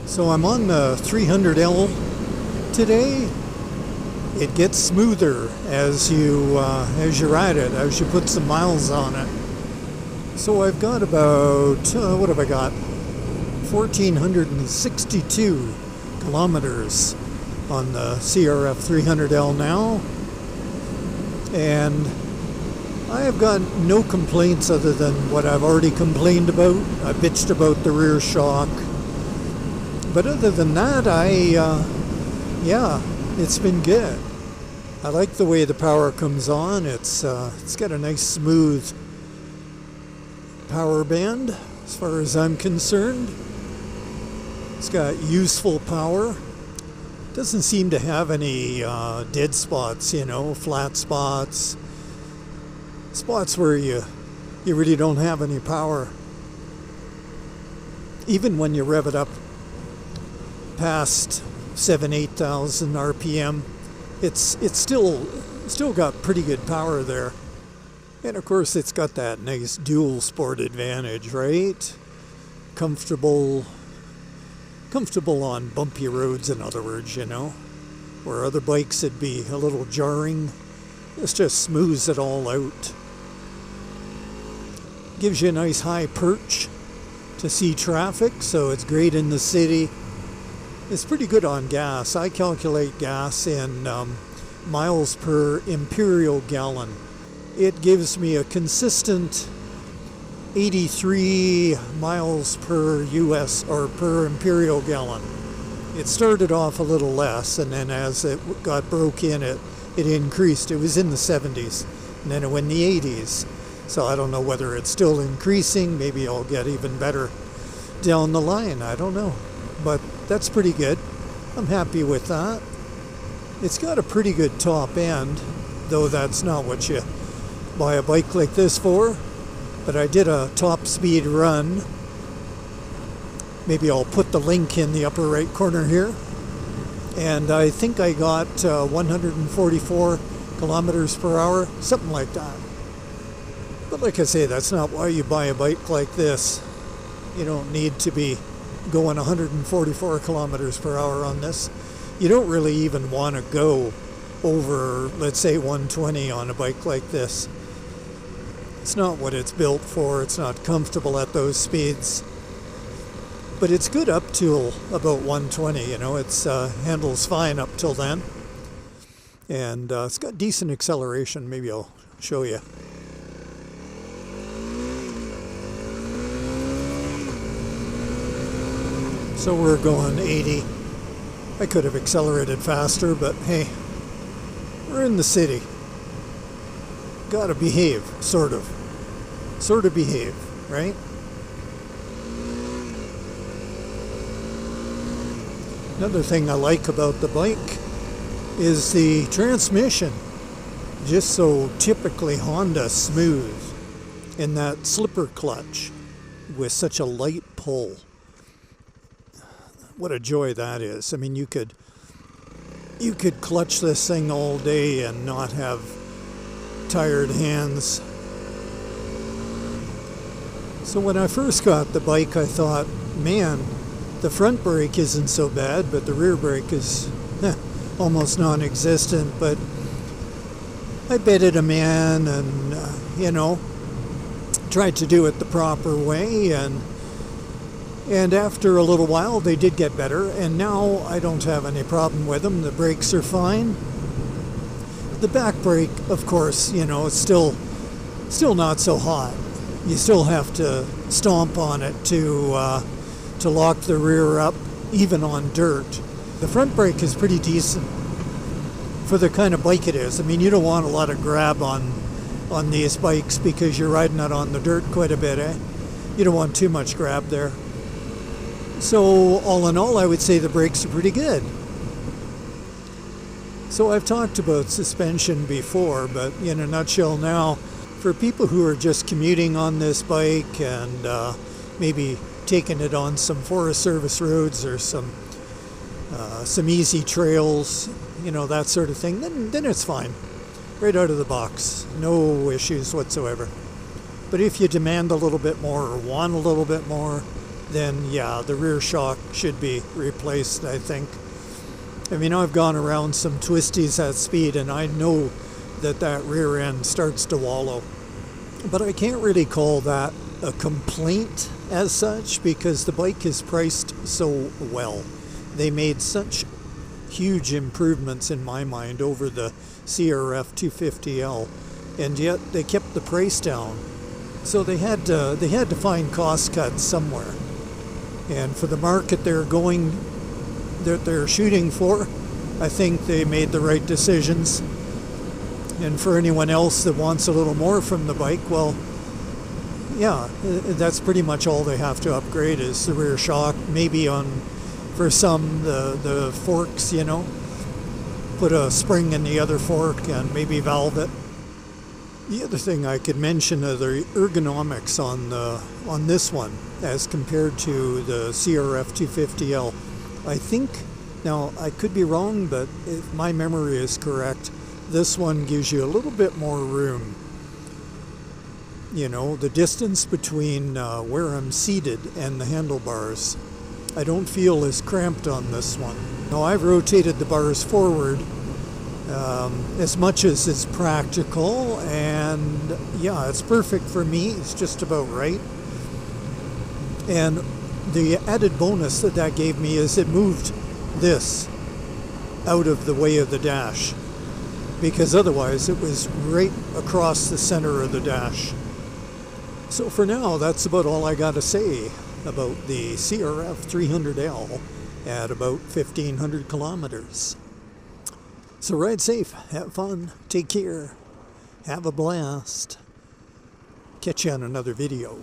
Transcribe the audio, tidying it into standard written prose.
So I'm on the 300L today. It gets smoother as you ride it, as you put some miles on it. So I've got about, what have I got? 1,462 kilometers on the CRF300L now. And I have got no complaints other than what I've already complained about. I bitched about the rear shock. But other than that, it's been good. I like the way the power comes on. It's got a nice smooth power band as far as I'm concerned. It's got useful power. Doesn't seem to have any dead spots, flat spots. Spots where you really don't have any power. Even when you rev it up past 8,000 RPM, it's still got pretty good power there. And of course it's got that nice dual sport advantage, right? Comfortable on bumpy roads, in other words, where other bikes would be a little jarring. This just smooths it all out. Gives you a nice high perch to see traffic, so it's great in the city. It's pretty good on gas. I calculate gas in miles per imperial gallon. It gives me a consistent 83 miles per US or per imperial gallon. It started off a little less, and then as it got broke in, it increased. It was in the 70s, and then it went in the 80s. So I don't know whether it's still increasing. Maybe I'll get even better down the line. I don't know. But that's pretty good. I'm happy with that. It's got a pretty good top end, though that's not what you buy a bike like this for. But I did a top speed run. Maybe I'll put the link in the upper right corner here. And I think I got 144 kilometers per hour, something like that. But like I say, that's not why you buy a bike like this. You don't need to be going 144 kilometers per hour on this. You don't really even want to go over, let's say, 120 on a bike like this. It's not what it's built for. It's not comfortable at those speeds. But it's good up till about 120, It's handles fine up till then. And it's got decent acceleration. Maybe I'll show you. So we're going 80. I could have accelerated faster, but hey, we're in the city. Gotta behave, sort of. Sort of behave, right? Another thing I like about the bike is the transmission. Just so typically Honda smooth in that slipper clutch with such a light pull. What a joy that is. I mean, you could clutch this thing all day and not have tired hands. So when I first got the bike, I thought, man, the front brake isn't so bad, but the rear brake is almost non-existent. But I bedded them in and, tried to do it the proper way, and after a little while, they did get better, and now I don't have any problem with them. The brakes are fine. The back brake, of course, it's still not so hot. You still have to stomp on it to lock the rear up, even on dirt. The front brake is pretty decent for the kind of bike it is. I mean, you don't want a lot of grab on these bikes because you're riding it on the dirt quite a bit, eh? You don't want too much grab there. So all in all, I would say the brakes are pretty good. So I've talked about suspension before, but in a nutshell now, for people who are just commuting on this bike and maybe taking it on some Forest Service roads or some easy trails, that sort of thing, then it's fine. Right out of the box. No issues whatsoever. But if you demand a little bit more or want a little bit more, then yeah, the rear shock should be replaced, I think. I mean, I've gone around some twisties at speed and I know that that rear end starts to wallow. But I can't really call that a complaint as such because the bike is priced so well. They made such huge improvements in my mind over the CRF300L, and yet they kept the price down. So they had to find cost cuts somewhere. And for the market they're shooting for, I think they made the right decisions. And for anyone else that wants a little more from the bike, well, yeah, that's pretty much all they have to upgrade is the rear shock. Maybe for some, the forks, you know, put a spring in the other fork and maybe valve it. The other thing I could mention are the ergonomics on this one as compared to the CRF300L. I think, now I could be wrong, but if my memory is correct, this one gives you a little bit more room. You know, the distance between where I'm seated and the handlebars, I don't feel as cramped on this one. Now I've rotated the bars forward as much as is practical, and yeah, it's perfect for me. It's just about right. And the added bonus that gave me is it moved this out of the way of the dash, because otherwise it was right across the center of the dash. So for now, that's about all I got to say about the CRF300L at about 1,500 kilometers. So ride safe, have fun, take care, have a blast. Catch you on another video.